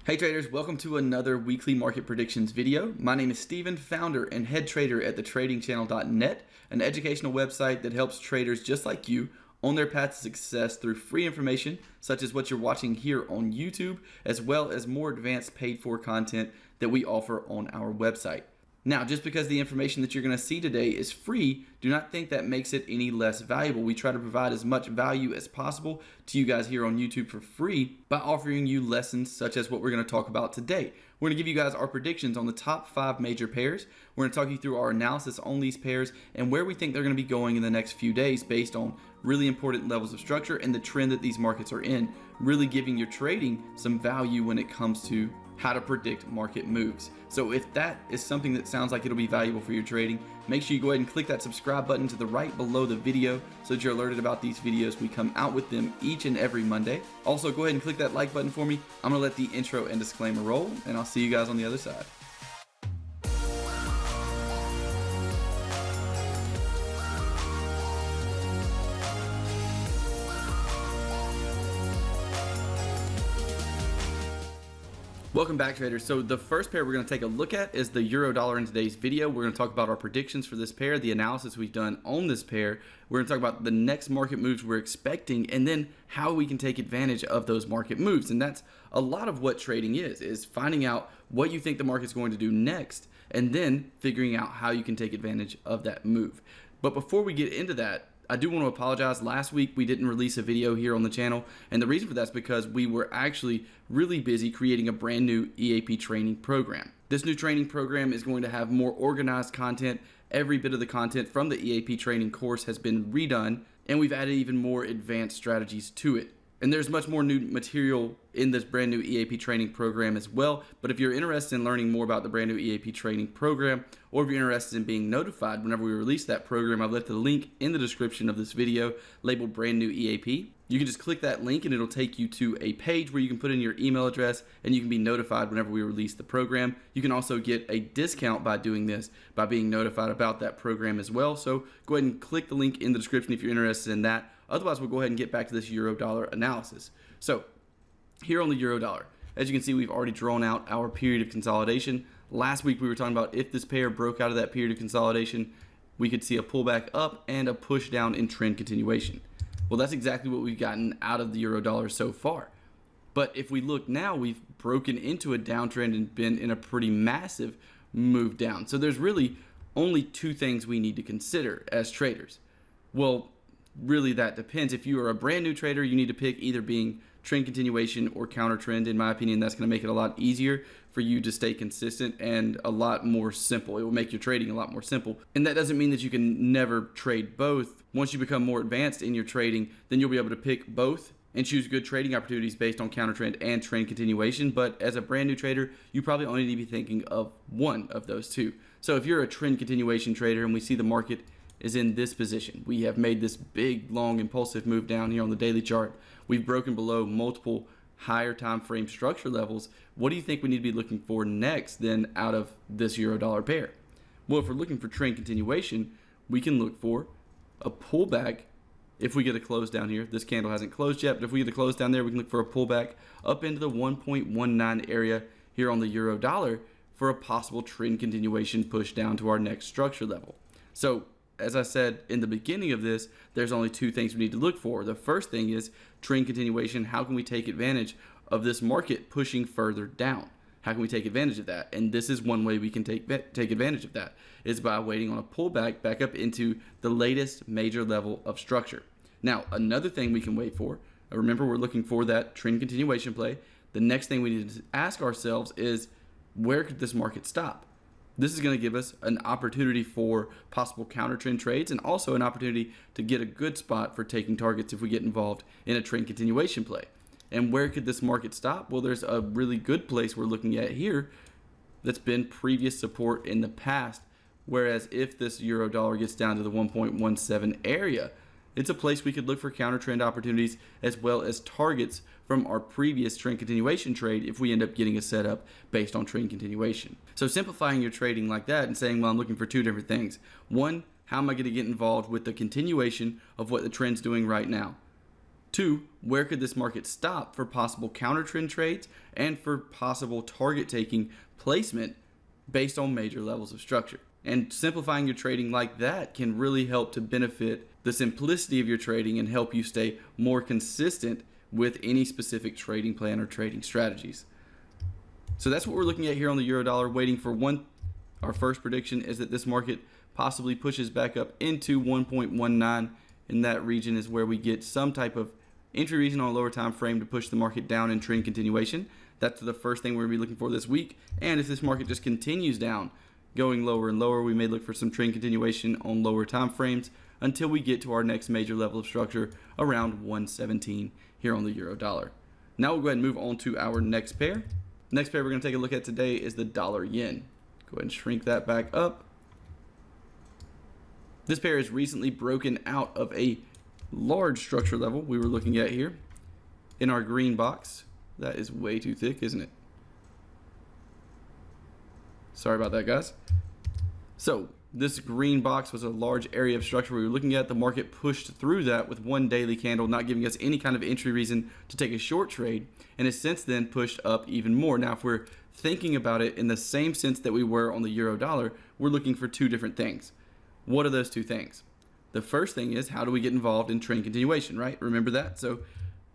Hey traders, welcome to another weekly market predictions video. My name is Steven, founder and head trader at thetradingchannel.net, an educational website that helps traders just like you on their path to success through free information such as what you're watching here on YouTube, as well as more advanced paid for content that we offer on our website. Now, just because the information that you're going to see today is free, do not think that makes it any less valuable. We try to provide as much value as possible to you guys here on YouTube for free by offering you lessons such as what we're going to talk about today. We're going to give you guys our predictions on the top 5 major pairs. We're going to talk you through our analysis on these pairs and where we think they're going to be going in the next few days based on really important levels of structure and the trend that these markets are in, really giving your trading some value when it comes to how to predict market moves. So if that is something that sounds like it'll be valuable for your trading, make sure you go ahead and click that subscribe button to the right below the video so that you're alerted about these videos. We come out with them each and every Monday. Also, go ahead and click that like button for me. I'm gonna let the intro and disclaimer roll, and I'll see you guys on the other side. Welcome back, traders. So the first pair we're going to take a look at is the euro dollar in today's video. We're going to talk about our predictions for this pair, the analysis we've done on this pair. We're going to talk about the next market moves we're expecting and then how we can take advantage of those market moves. And that's a lot of what trading is finding out what you think the market's going to do next and then figuring out how you can take advantage of that move. But before we get into that, I do want to apologize. Last week we didn't release a video here on the channel, and the reason for that is because we were actually really busy creating a brand new EAP training program. This new training program is going to have more organized content. Every bit of the content from the EAP training course has been redone, and we've added even more advanced strategies to it. And there's much more new material in this brand new EAP training program as well. But if you're interested in learning more about the brand new EAP training program, or if you're interested in being notified whenever we release that program, I've left a link in the description of this video labeled brand new EAP. You can just click that link and it'll take you to a page where you can put in your email address and you can be notified whenever we release the program. You can also get a discount by doing this, by being notified about that program as well. So go ahead and click the link in the description if you're interested in that. Otherwise, we'll go ahead and get back to this euro dollar analysis. So here on the euro dollar, as you can see, we've already drawn out our period of consolidation. Last week, we were talking about if this pair broke out of that period of consolidation, we could see a pullback up and a push down in trend continuation. Well, that's exactly what we've gotten out of the euro dollar so far. But if we look now, we've broken into a downtrend and been in a pretty massive move down. So there's really only 2 things we need to consider as traders. Well, really that depends. If you are a brand new trader, you need to pick either being trend continuation or counter trend. In my opinion, that's going to make it a lot easier for you to stay consistent and a lot more simple. It will make your trading a lot more simple. And that doesn't mean that you can never trade both. Once you become more advanced in your trading, then you'll be able to pick both and choose good trading opportunities based on counter trend and trend continuation. But as a brand new trader, you probably only need to be thinking of one of those 2. So if you're a trend continuation trader and we see the market is in this position, we have made this big, long, impulsive move down here on the daily chart. We've broken below multiple higher time frame structure levels. What do you think we need to be looking for next then out of this euro dollar pair? Well, if we're looking for trend continuation, we can look for a pullback. If we get a close down here, this candle hasn't closed yet, but if we get a close down there, we can look for a pullback up into the 1.19 area here on the euro dollar for a possible trend continuation push down to our next structure level. So as I said in the beginning of this, there's only 2 things we need to look for. The first thing is trend continuation. How can we take advantage of this market pushing further down? How can we take advantage of that? And this is one way we can take advantage of that, is by waiting on a pullback back up into the latest major level of structure. Now, another thing we can wait for, remember we're looking for that trend continuation play. The next thing we need to ask ourselves is, where could this market stop? This is going to give us an opportunity for possible counter trend trades and also an opportunity to get a good spot for taking targets if we get involved in a trend continuation play. And where could this market stop? Well, there's a really good place we're looking at here that's been previous support in the past. Whereas if this euro dollar gets down to the 1.17 area, it's a place we could look for counter trend opportunities as well as targets from our previous trend continuation trade if we end up getting a setup based on trend continuation. So simplifying your trading like that and saying, well, I'm looking for 2 different things. One, how am I going to get involved with the continuation of what the trend's doing right now? 2, where could this market stop for possible counter trend trades and for possible target taking placement based on major levels of structure. And simplifying your trading like that can really help to benefit the simplicity of your trading and help you stay more consistent with any specific trading plan or trading strategies. So that's what we're looking at here on the euro dollar, waiting for our first prediction is that this market possibly pushes back up into 1.19, and that region is where we get some type of entry reason on a lower time frame to push the market down in trend continuation. That's the first thing we're going to be looking for this week. And if this market just continues down, going lower and lower, we may look for some trend continuation on lower time frames until we get to our next major level of structure around 117 here on the euro dollar. Now we'll go ahead and move on to our next pair. Next pair we're going to take a look at today is the dollar yen. Go ahead and shrink that back up. This pair has recently broken out of a large structure level we were looking at here in our green box. That is way too thick, isn't it? Sorry about that, guys. So this green box was a large area of structure we were looking at. The market pushed through that with one daily candle, not giving us any kind of entry reason to take a short trade, and has since then pushed up even more. Now, if we're thinking about it in the same sense that we were on the euro dollar, we're looking for two different things. What are those two things? The first thing is, how do we get involved in trend continuation, right? Remember that? So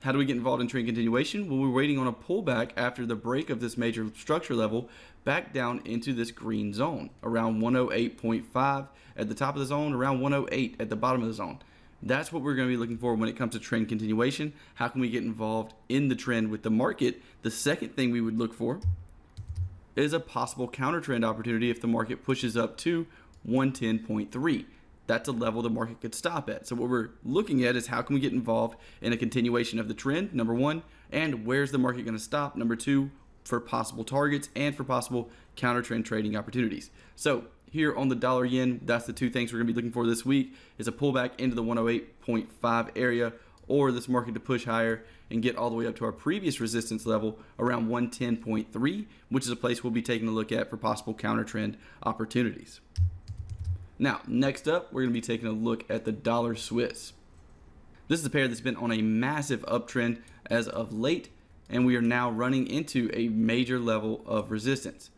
how do we get involved in trend continuation? Well, we're waiting on a pullback after the break of this major structure level back down into this green zone around 108.5 at the top of the zone, around 108 at the bottom of the zone. That's what we're going to be looking for when it comes to trend continuation. How can we get involved in the trend with the market? The second thing we would look for is a possible counter trend opportunity if the market pushes up to 110.3. That's a level the market could stop at. So what we're looking at is how can we get involved in a continuation of the trend, number one, and where's the market going to stop, number two, for possible targets and for possible counter trend trading opportunities. So here on the dollar yen, that's the two things we're going to be looking for this week, is a pullback into the 108.5 area, or this market to push higher and get all the way up to our previous resistance level around 110.3, which is a place we'll be taking a look at for possible counter trend opportunities. Now, next up, we're going to be taking a look at the dollar Swiss. This is a pair that's been on a massive uptrend as of late, and we are now running into a major level of resistance.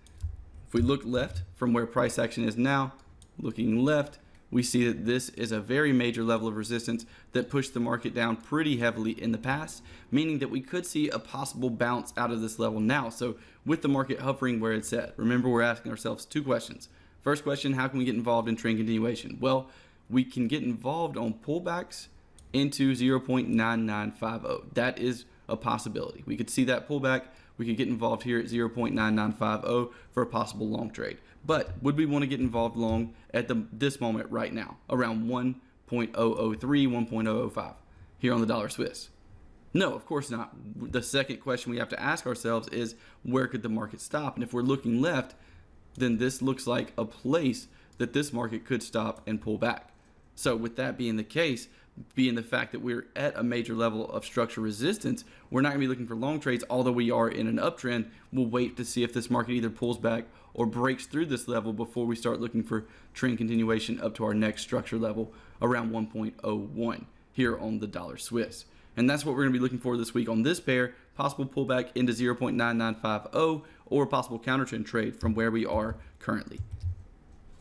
If we look left from where price action is now, looking left, we see that this is a very major level of resistance that pushed the market down pretty heavily in the past, meaning that we could see a possible bounce out of this level now. So with the market hovering where it's at, remember we're asking ourselves two questions. First question, how can we get involved in trend continuation? Well, we can get involved on pullbacks into 0.9950. That is a possibility. We could see that pullback. We could get involved here at 0.9950 for a possible long trade. But would we want to get involved long at this moment right now, around 1.003, 1.005 here on the dollar Swiss? No, of course not. The second question we have to ask ourselves is, where could the market stop? And if we're looking left, then this looks like a place that this market could stop and pull back. So with that being the case, being the fact that we're at a major level of structure resistance, we're not going to be looking for long trades, although we are in an uptrend. We'll wait to see if this market either pulls back or breaks through this level before we start looking for trend continuation up to our next structure level around 1.01 here on the dollar Swiss. And that's what we're going to be looking for this week on this pair, possible pullback into 0.9950 or possible counter trend trade from where we are currently.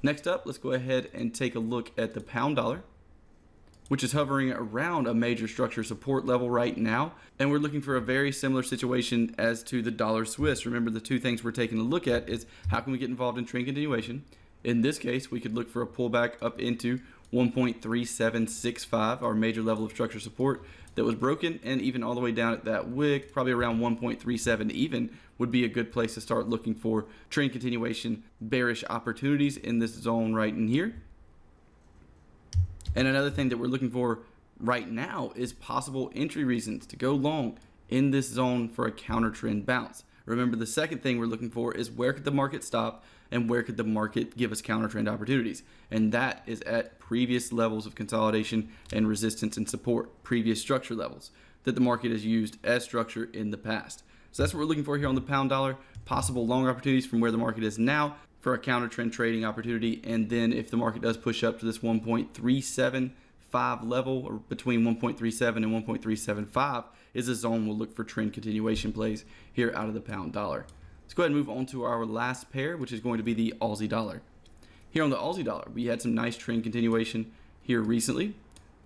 Next up, let's go ahead and take a look at the pound dollar, which is hovering around a major structure support level right now. And we're looking for a very similar situation as to the dollar Swiss. Remember, the two things we're taking a look at is how can we get involved in trend continuation. In this case, we could look for a pullback up into 1.3765, our major level of structure support that was broken, and even all the way down at that wick, probably around 1.37 even, would be a good place to start looking for trend continuation bearish opportunities in this zone right in here. And another thing that we're looking for right now is possible entry reasons to go long in this zone for a counter trend bounce. Remember, the second thing we're looking for is where could the market stop and where could the market give us counter trend opportunities. And that is at previous levels of consolidation and resistance and support, previous structure levels that the market has used as structure in the past. So that's what we're looking for here on the pound dollar, possible long opportunities from where the market is now for a counter trend trading opportunity. And then if the market does push up to this 1.3750 1.375 level, or between 1.37 and 1.375, is a zone we'll look for trend continuation plays here out of the pound dollar. Let's go ahead and move on to our last pair, which is going to be the Aussie dollar. Here on the Aussie dollar, we had some nice trend continuation here recently.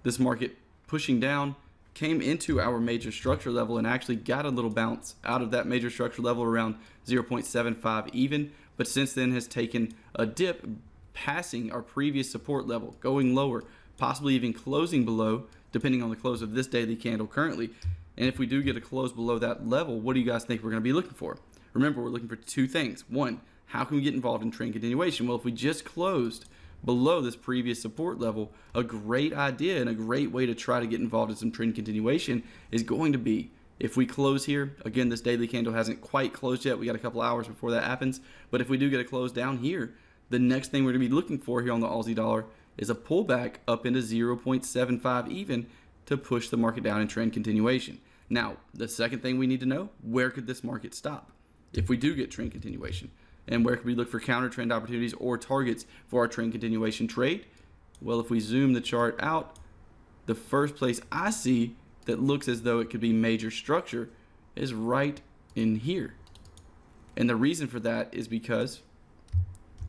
This market pushing down came into our major structure level and actually got a little bounce out of that major structure level around 0.75 even, but since then has taken a dip, passing our previous support level, going lower, possibly even closing below, depending on the close of this daily candle currently. And if we do get a close below that level, what do you guys think we're going to be looking for? Remember, we're looking for two things. One, how can we get involved in trend continuation? Well, if we just closed below this previous support level, a great idea and a great way to try to get involved in some trend continuation is going to be, if we close here, again, this daily candle hasn't quite closed yet. We got a couple hours before that happens. But if we do get a close down here, the next thing we're going to be looking for here on the Aussie dollar is a pullback up into 0.75 even to push the market down in trend continuation. Now, the second thing we need to know, where could this market stop if we do get trend continuation? And where can we look for counter trend opportunities or targets for our trend continuation trade? Well, if we zoom the chart out, the first place I see that looks as though it could be major structure is right in here. And the reason for that is because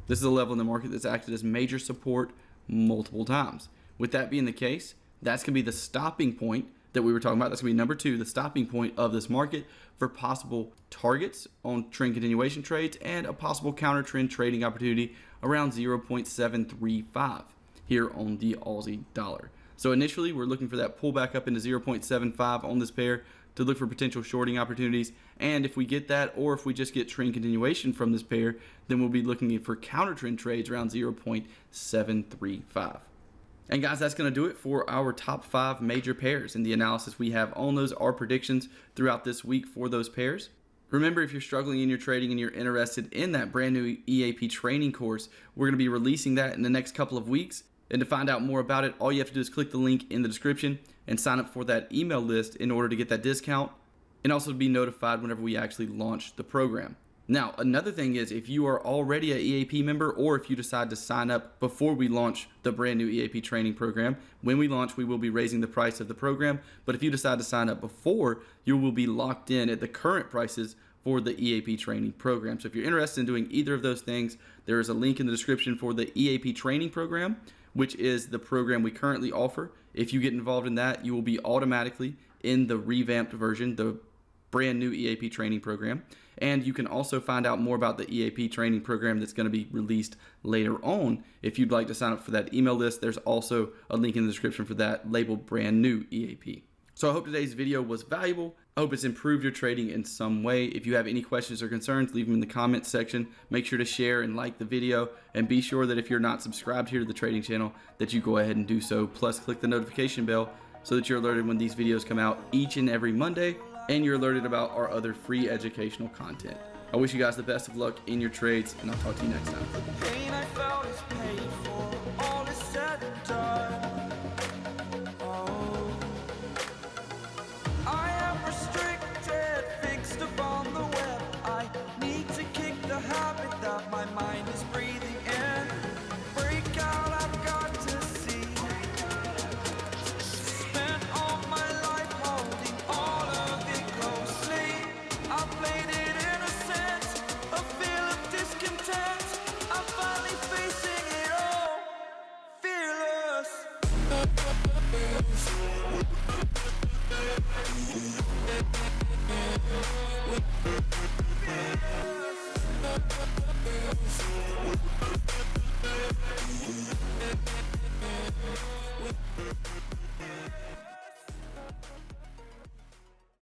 this is a level in the market that's acted as major support multiple times. With that being the case, that's going to be the stopping point that we were talking about. That's going to be number two, the stopping point of this market for possible targets on trend continuation trades and a possible counter trend trading opportunity around 0.735 here on the Aussie dollar. So initially, we're looking for that pullback up into 0.75 on this pair to look for potential shorting opportunities. And if we get that, or if we just get trend continuation from this pair, then we'll be looking for counter trend trades around 0.735. And guys, that's going to do it for our top 5 major pairs and the analysis we have on those, our predictions throughout this week for those pairs. Remember, if you're struggling in your trading and you're interested in that brand new EAP training course, we're going to be releasing that in the next couple of weeks. And to find out more about it, all you have to do is click the link in the description and sign up for that email list in order to get that discount and also to be notified whenever we actually launch the program. Now, another thing is, if you are already an EAP member, or if you decide to sign up before we launch the brand new EAP training program, when we launch, we will be raising the price of the program. But if you decide to sign up before, you will be locked in at the current prices for the EAP training program. So if you're interested in doing either of those things, there is a link in the description for the EAP training program, which is the program we currently offer. If you get involved in that, you will be automatically in the revamped version, the brand new EAP training program. And you can also find out more about the EAP training program that's going to be released later on. If you'd like to sign up for that email list, there's also a link in the description for that labeled brand new EAP. So I hope today's video was valuable. I hope it's improved your trading in some way. If you have any questions or concerns, leave them in the comments section. Make sure to share and like the video, and be sure that if you're not subscribed here to the trading channel, that you go ahead and do so. Plus, click the notification bell so that you're alerted when these videos come out each and every Monday, and you're alerted about our other free educational content. I wish you guys the best of luck in your trades, and I'll talk to you next time.